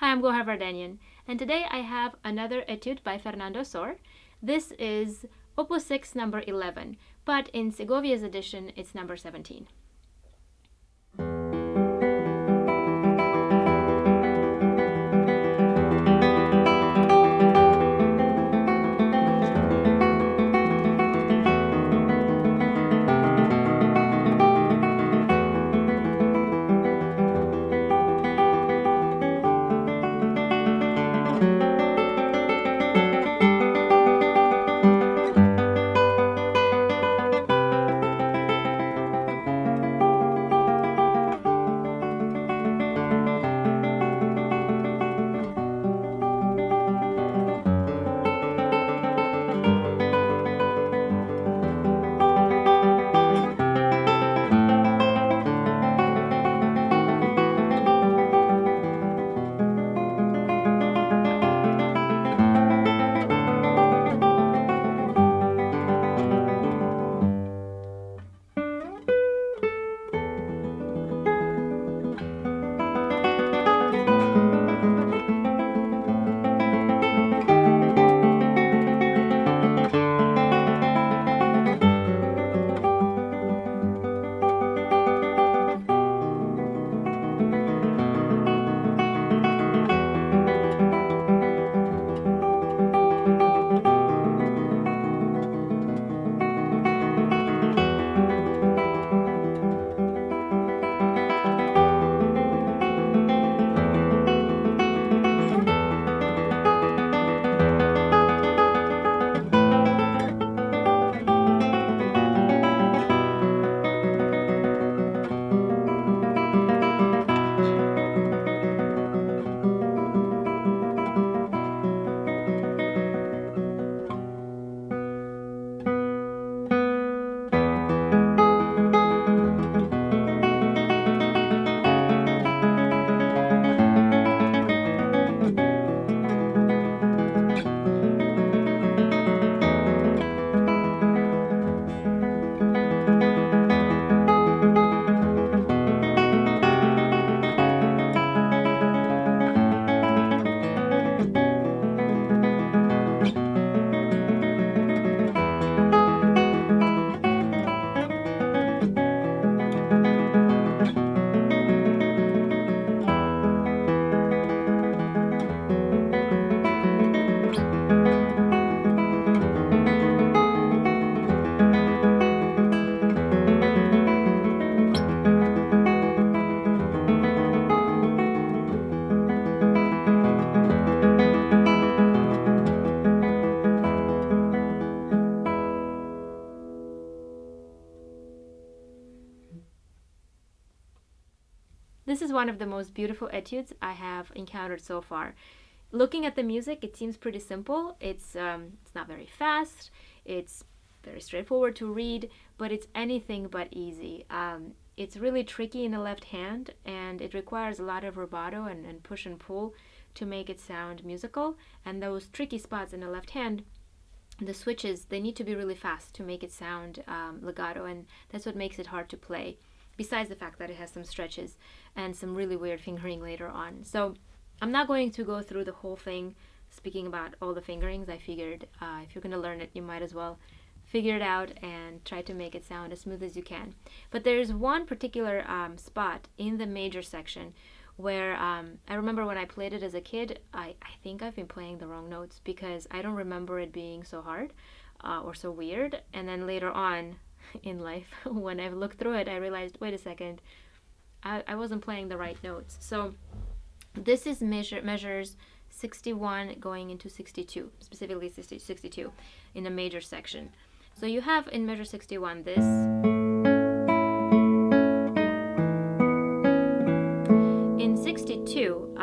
Hi, I'm Gohar Vardanyan, and today I have another etude by Fernando Sor. This is Opus 6 number 11, but in Segovia's edition it's number 17. This is one of the most beautiful etudes I have encountered so far. Looking at the music, it seems pretty simple. It's not very fast. It's very straightforward to read, but it's anything but easy. It's really tricky in the left hand, and it requires a lot of rubato and push and pull to make it sound musical. And those tricky spots in the left hand, the switches, they need to be really fast to make it sound legato, and that's what makes it hard to play, besides the fact that it has some stretches and some really weird fingering later on. So I'm not going to go through the whole thing speaking about all the fingerings. I figured if you're going to learn it, you might as well figure it out and try to make it sound as smooth as you can. But there's one particular spot in the major section where I remember when I played it as a kid, I think I've been playing the wrong notes because I don't remember it being so hard or so weird. And then later on in life, when I looked through it, I realized, wait a second, I wasn't playing the right notes. So this is measures 61 going into 62, specifically 62 in the major section. So you have in measure 61 this. In 62,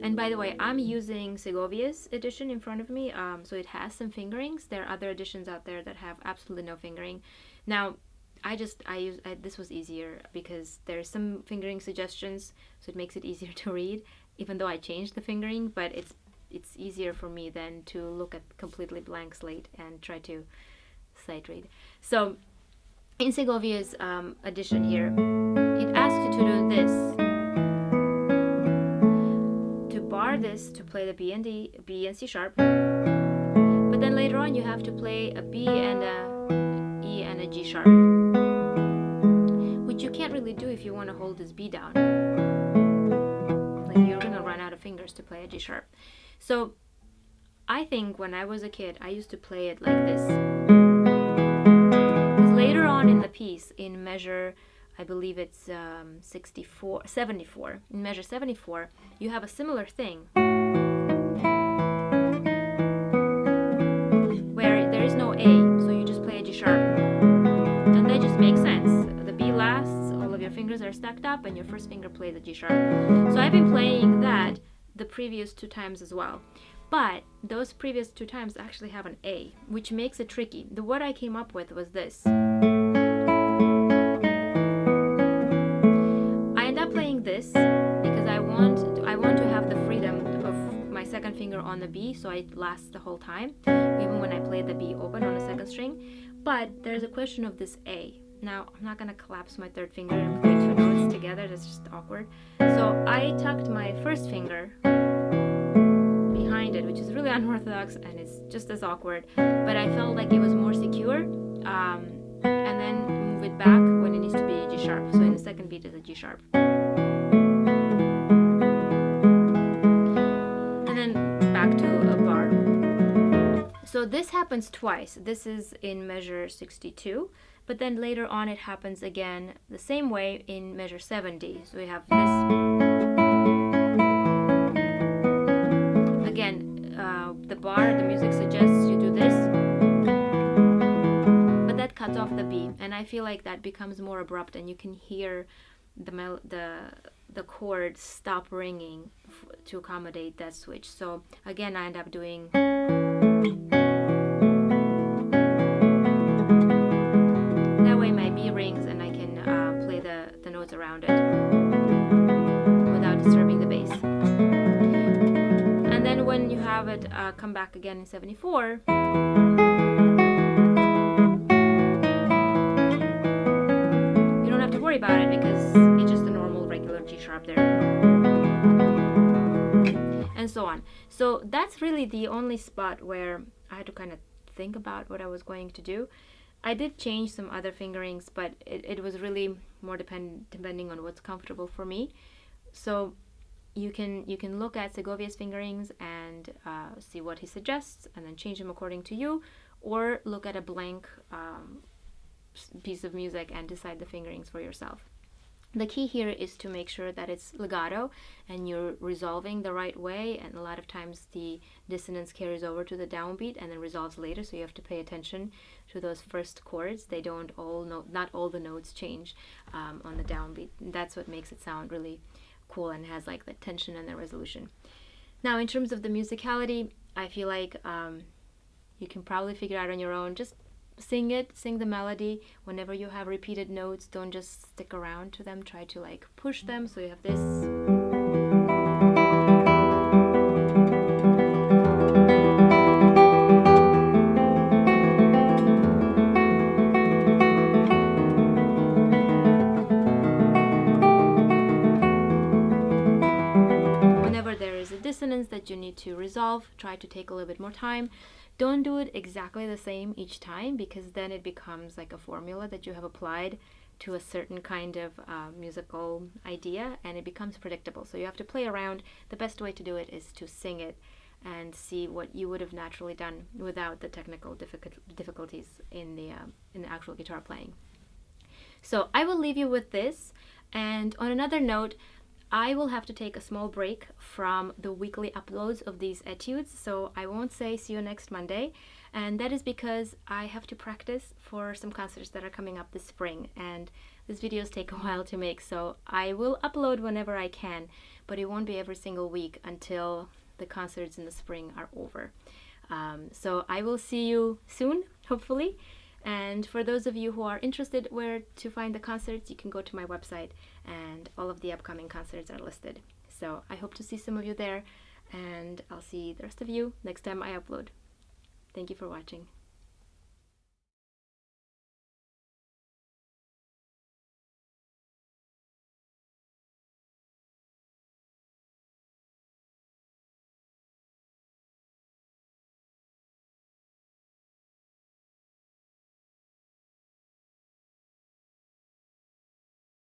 and by the way, I'm using Segovia's edition in front of me, so it has some fingerings. There are other editions out there that have absolutely no fingering. Now, this was easier because there's some fingering suggestions, so it makes it easier to read, even though I changed the fingering, but it's easier for me than to look at completely blank slate and try to sight read. So in Segovia's edition here, it asks you to do this. To bar this the B and C sharp. But then later on you have to play a B and a E and a G sharp, which you can't really do if you want to hold this B down. Like, you're gonna run out of fingers to play a G sharp. So I think when I was a kid, I used to play it like this. Because later on in the piece, in measure, I believe it's 74, in measure 74, you have a similar thing, where there is no A, so you just play a G sharp. And that just makes sense. The B lasts, all of your fingers are stacked up, and your first finger plays a G sharp. So I've been playing that the previous 2 times as well. But those previous 2 times actually have an A, which makes it tricky. What I came up with was this. I end up playing this because I want to have the freedom of my second finger on the B, so it lasts the whole time, even when I play the B open on the second string. But there's a question of this A. Now, I'm not going to collapse my third finger and play 2 notes together, that's just awkward. So I tucked my first finger behind it, which is really unorthodox and it's just as awkward, but I felt like it was more secure, and then move it back when it needs to be a G sharp. So in the second beat is a G sharp. And then back to a bar. So this happens twice. This is in measure 62, but then later on it happens again the same way in measure 70. So we have this. Again, the bar, the music suggests you do this, but that cuts off the B, and I feel like that becomes more abrupt, and you can hear the chord stop ringing to accommodate that switch. So again, I end up doing that way. My B rings, and I can play the notes around it without disturbing the bass. And then when you have it come back again in 74, you don't have to worry about it because it's just a normal regular G sharp there. And so on. So that's really the only spot where I had to kind of think about what I was going to do. I did change some other fingerings, but it was really more depending on what's comfortable for me. So you can look at Segovia's fingerings and see what he suggests, and then change them according to you, or look at a blank piece of music and decide the fingerings for yourself. The key here is to make sure that it's legato and you're resolving the right way, and a lot of times the dissonance carries over to the downbeat and then resolves later, so you have to pay attention to those first chords. They don't all not all the notes change on the downbeat. That's what makes it sound really cool and has like the tension and the resolution. Now, in terms of the musicality, I feel like you can probably figure out on your own. Just sing the melody. Whenever you have repeated notes, don't just stick around to them. Try to like push them. So you have this. Whenever there is a dissonance that you need to resolve, try to take a little bit more time. Don't do it exactly the same each time, because then it becomes like a formula that you have applied to a certain kind of musical idea, and it becomes predictable. So you have to play around. The best way to do it is to sing it and see what you would have naturally done without the technical difficulties in the actual guitar playing. So I will leave you with this. And on another note, I will have to take a small break from the weekly uploads of these etudes, so I won't say see you next Monday, and that is because I have to practice for some concerts that are coming up this spring, and these videos take a while to make, so I will upload whenever I can, but it won't be every single week until the concerts in the spring are over. So I will see you soon, hopefully. And for those of you who are interested where to find the concerts, you can go to my website, and all of the upcoming concerts are listed. So I hope to see some of you there, and I'll see the rest of you next time I upload. Thank you for watching.